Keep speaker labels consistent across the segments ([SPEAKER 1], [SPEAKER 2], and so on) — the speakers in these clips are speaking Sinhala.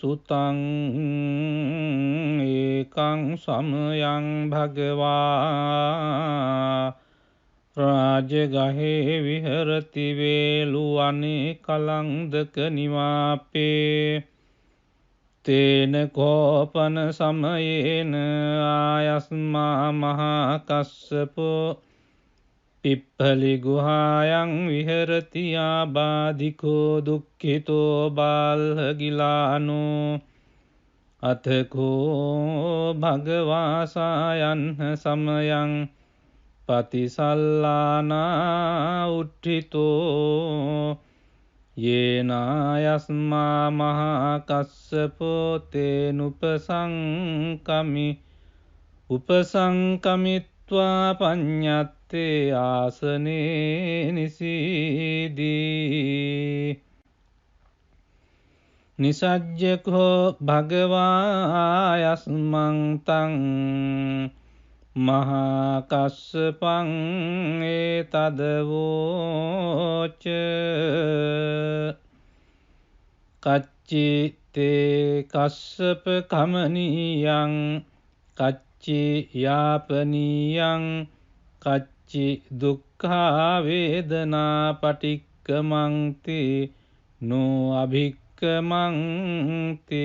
[SPEAKER 1] සුතං ඒකං සමයං භගවා රාජගහේ විහරති වේලුවනේ කලංදක නිවාපේ තේන කෝපන සමයේන ආයස්මා මහා කස්සපෝ පිප්පලි ගුහායන් විහරති ආබාධිකෝ දුක්ඛිතෝ බාල්හගිලානෝ අතකෝ භගවාසායන්හ සමයං පතිසල්ලානා උට්ඨිතෝ යේනායස්මා මහා කස්සපෝ තේනුපසංකමි උපසංකමිත්වා පඤ්ඤත්තේ ආසනේ නිසීදී නිසජ්ජකෝ භගවායස්මං තං මහා කස්සපං ඒතදවෝච කච්චි තේ කස්සප කමනීයං කච්චි යාපනීයං කච්චි දුක්ඛා වේදනා පටික්කමන්ති නෝ අභික්කමන්ති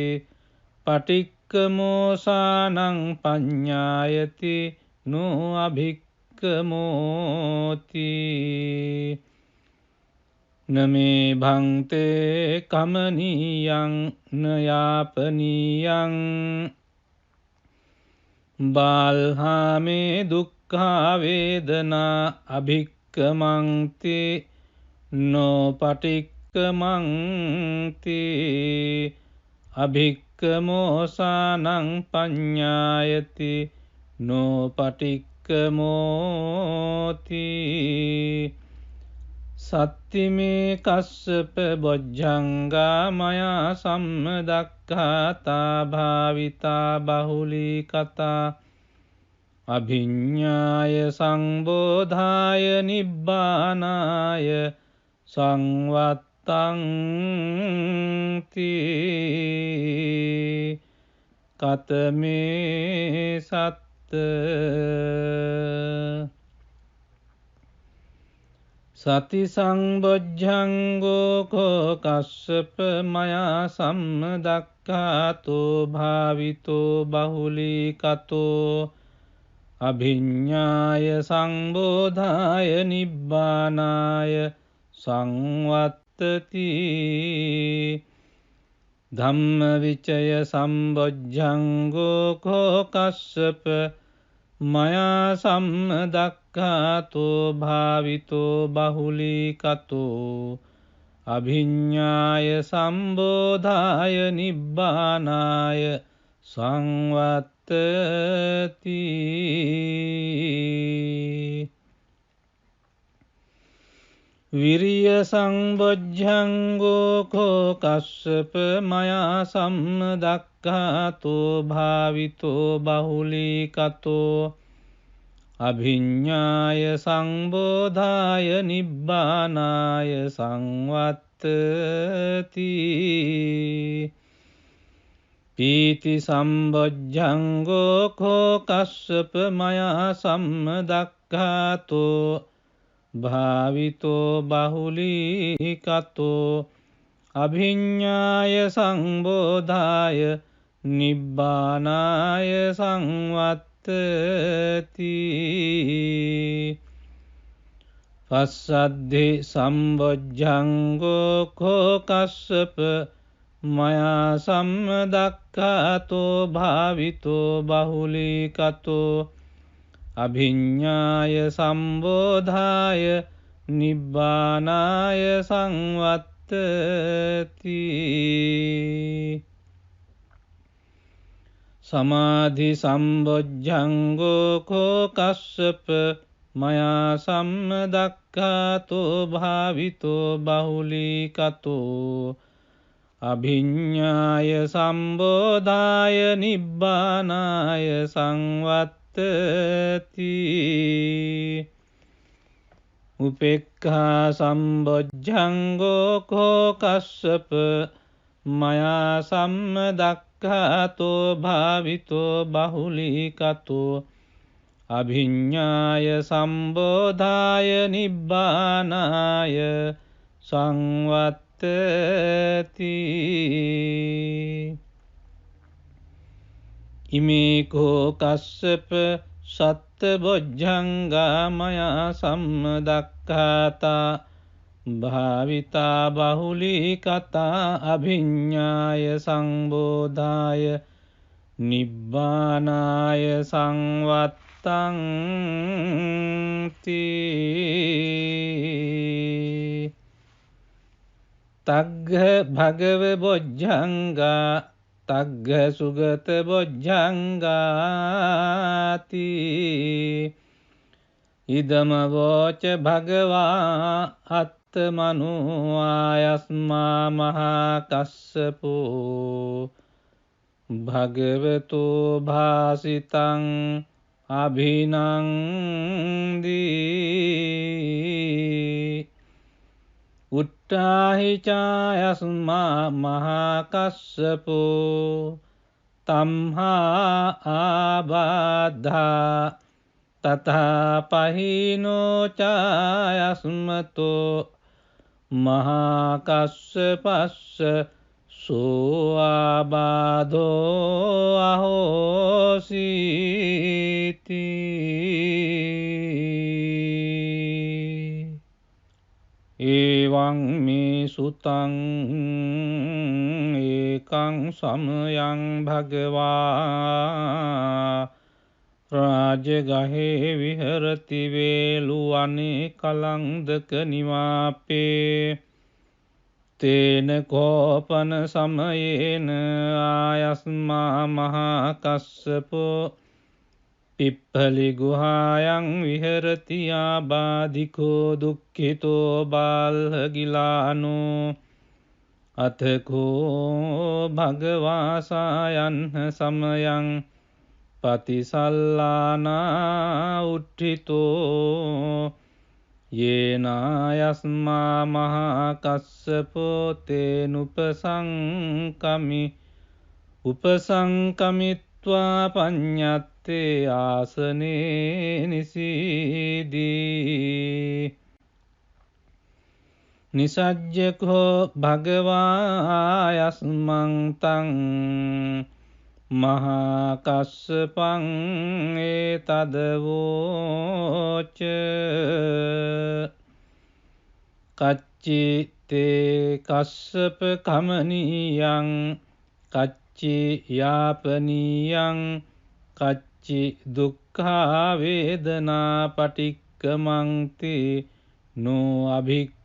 [SPEAKER 1] පටික්කමෝසානං පඤ්ඤායති නෝ අභික්කමෝති නමේ භන්තේ කමනීයං නයාපනීයං බාල්හාමේ දුක්ඛා වේදනා අභික්කමන්ති නෝ පටික්කමන්ති අභික්කමෝසානං පඤ්ඤායති නෝ පටික්කමෝති සත්තිමේ කස්සප බොජ්ජංගා මයා සම්මදක්ඛාතා භාවිතා බහුලී කතා අභිඤ්ඤාය සංබෝධාය නිබ්බානාය සංවත්තං තී කතමේ සත්ත සති සංබොජ්ජංගෝ කෝ කස්සප මයා සම්මදක්ඛාතෝ භාවිතෝ බහුලී කතෝ අභිඤ්ඤාය සංබෝධාය නිබ්බානාය සංවත්තති ධම්මවිචය සම්බොජ්ජංගෝ කෝ කස්සප මයා සම්මදක්ඛාතෝ භාවිතෝ බහුලී කතෝ අභිඤ්ඤාය සම්බෝධාය නිබ්බානාය සංවත්තති විරිය සංබොජ්ජංගෝ කෝ කස්සප මයා සම්මදක්ඛාතෝ භාවිතෝ බහුලී කතෝ අභිඤ්ඤාය සංබෝධාය නිබ්බානාය සංවත්තති පීති සම්බොජ්ජංගෝ කෝ කස්සප මයා සම්මදක්ඛාතෝ භාවිතෝ බහුලී කතෝ අභිඤ්ඤාය සංබෝධාය නිබ්බානාය සංවත්තති පස්සද්ධි සම්බොජ්ජංගෝ කෝ කස්සප මයා සම්මදක්ඛාතෝ භාවිතෝ බහුලී කතෝ අභිඤ්ඤාය සම්බෝධාය නිබ්බානාය සංවත්තති සමාධි සම්බොජ්ජංගෝ කෝ කස්සප මයා සම්මදක්ඛාතෝ භාවිතෝ බහුලී කතෝ අභිඤ්ඤාය සම්බෝධාය නිබ්බානාය සංවත්තති උපේක්ඛා සම්බොජ්ජංගෝ කෝ කස්සප මයා සම්මදක්ඛාතෝ භාවිතෝ බහුලීකතෝ අභිඤ්ඤාය සම්බෝධාය නිබ්බානාය සංවත්තති ඉමේකෝ කස්සප සත්බොජ්ජංගා මයා සම්මදක්ඛාතා භාවිතා බහුලීකතා අභිඤ්ඤාය සංබෝධාය නිබ්බානාය සංවත්තං තග්ග භගව බොජ්ජංගා තග්ග සුගත බොජ්ජංගාති ඉදම වෝච භගවා අත්තමනු ආයස්මා මහා කස්සපෝ භගවතු භාසිතං අභිනන්දී උට්ටාහි චායස්මා මහා කස්සපෝ තම්හා ආබාධා තථා පහිනෝ චායස්මතෝ මහා කස්සපස්ස සෝ ආබාධෝ අහෝසීති එවං මේ සුතං ඒකං සමයං භගවා රාජගහේ විහරති වේලුවනේ කලංදක නිවාපේ තේන කෝපන සමයේන ආයස්මා මහා කස්සපෝ පිප්පලි ගුහායන් විහරති ආබාධිකෝ දුක්ඛිතෝ බාල්හගිලානෝ අතකෝ භගවාසායන් සමයං පතිසල්ලානා උට්ඨිතෝ යේනායස්මා මහා කස්සපෝ තේනුපසංකමි උපසංකමිත්වා පඤ්ඤත්තේ ආසනේ නිසීදී නිසජ්ජකෝ භගවායස්මං තං මහා කස්සපං ඒතදවෝච කච්චි තේ කස්සප කමනීයං කච්චි යාපනීයං කච්චි දුක්ඛා වේදනා පටික්කමන්ති නෝ අභික්කමන්ති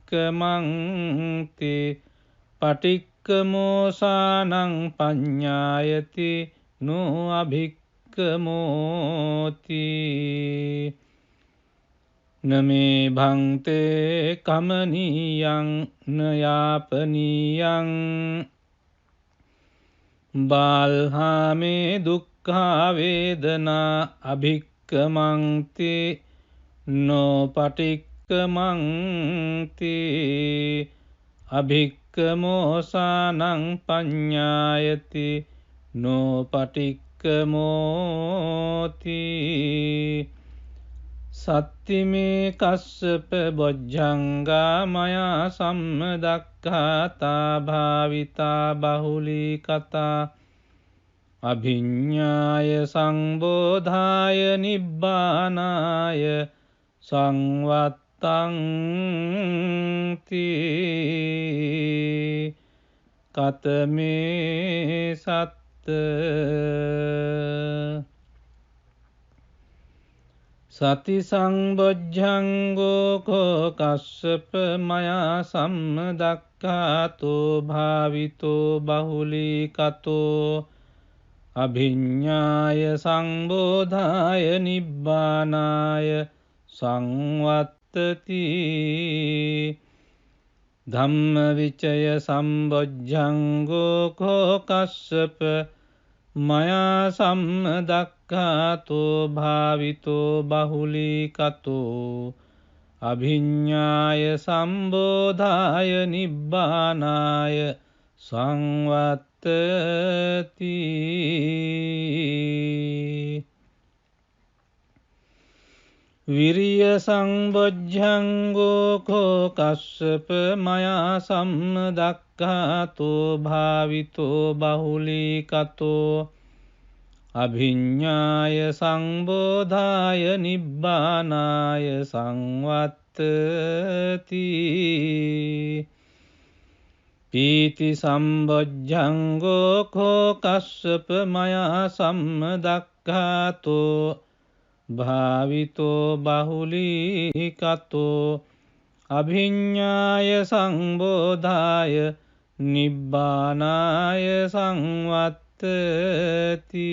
[SPEAKER 1] පටික්කමෝසානං පඤ්ඤායති නෝ අභික්කමෝති නමේ භන්තේ කමනීයං නයාපනීයං බාල්හාමේ දුක්ඛා වේදනා අභික්කමන්ති නෝ පටික්කමන්ති අභික්කමෝසානං පඤ්ඤායති නෝ පටික්කමෝති සත්තිමේ කස්සප බොජ්ජංගා මයා සම්මදක්ඛාතා භාවිතා බහුලීකතා අභිඤ්ඤාය සංබෝධාය නිබ්බානාය සංවත්තං කතමේ සත්ත සති සංබොජ්ජංගෝ කෝ කස්සප මයා සම්මදක්ඛාතෝ භාවිතෝ බහුලීකතෝ අභිඤ්ඤාය සංබෝධාය නිබ්බානාය සංවත්තති ධම්මවිචය සම්බොජ්ජංගෝ කෝ කස්සප මයා සම්මදක්ඛාතෝ භාවිතෝ බහුලීකතෝ අභිඤ්ඤාය සම්බෝධාය නිබ්බානාය සංවත්තති විරිය සම්බොජ්ජංගෝ කෝ කස්සප මයා සම්මදක්ඛාතෝ භාවිතෝ බහුලීකතෝ අභිඤ්ඤාය සංබෝධාය නිබ්බානාය සංවත්තති පීති සම්බොජ්ජංගෝ කෝ කස්සප මයා සම්මදක්ඛාතෝ භාවිතෝ බහුලීකතෝ අභිඤ්ඤාය සංබෝධාය නිබ්බානාය සංවත්තති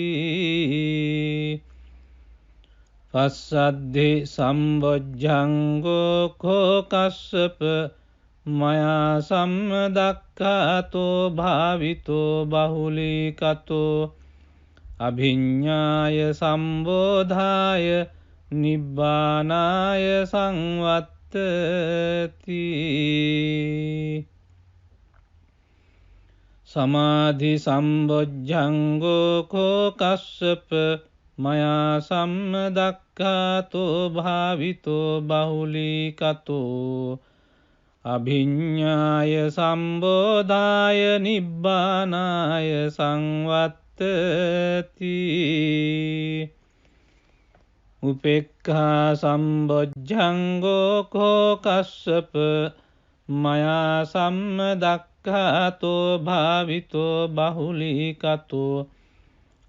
[SPEAKER 1] පස්සද්ධි සම්බොජ්ජංගෝ කෝ කස්සප මයා සම්මදක්ඛාතෝ භාවිතෝ බහුලීකතෝ අභිඤ්ඤාය සම්බෝධාය නිබ්බානාය සංවත්තති සමාධි සම්බොජ්ජංගෝ කෝ කස්සප මයා සම්මදක්ඛාතෝ භාවිතෝ බහුලීකතෝ අභිඤ්ඤාය සම්බෝධාය නිබ්බානාය සංවත්තති උපේක්ඛා සම්බොජ්ජංගෝ කෝ කස්සප මයා සම්මදක්ඛාතෝ භාවිතෝ බහුලීකතෝ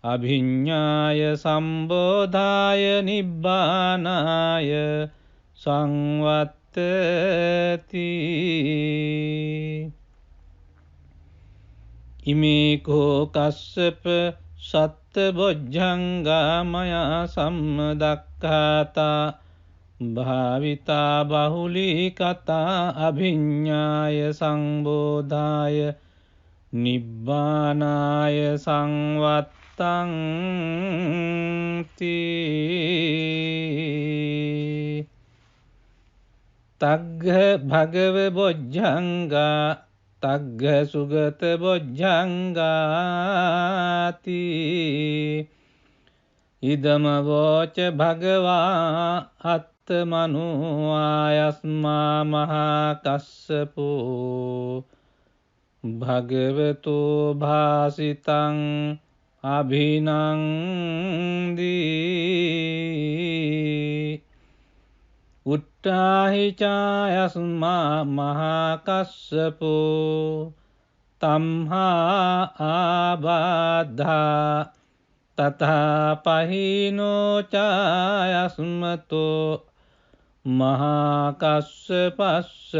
[SPEAKER 1] අභිඤ්ඤාය සම්බෝධාය නිබ්බානාය සංවත්තති ඉමේකෝ කස්සප සත්බොජ්ජංගා මයා සම්මදක්ඛාතා භාවිතා බහුලීකතා අභිඤ්ඤාය සංබෝධාය නිබ්බානාය සංවත්තංති තග්ග භගව බොජ්ජංගා තග්ග සුගත බොජ්ජංගාති ඉදම වෝච භගවා අත්තමනෝ ආයස්මා මහා කස්සපෝ භගවතු භාසිතං අභිනන්දී උට්ඨාහි චායස්මා මහා කස්සපෝ තම්හා ආබාධා තථා පහිනෝ චායස්මතෝ මහා කස්සපස්ස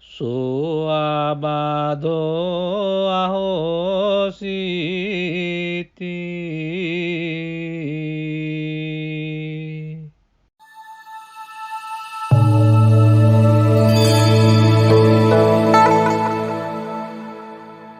[SPEAKER 1] සෝ ආබාධෝ අහෝසීති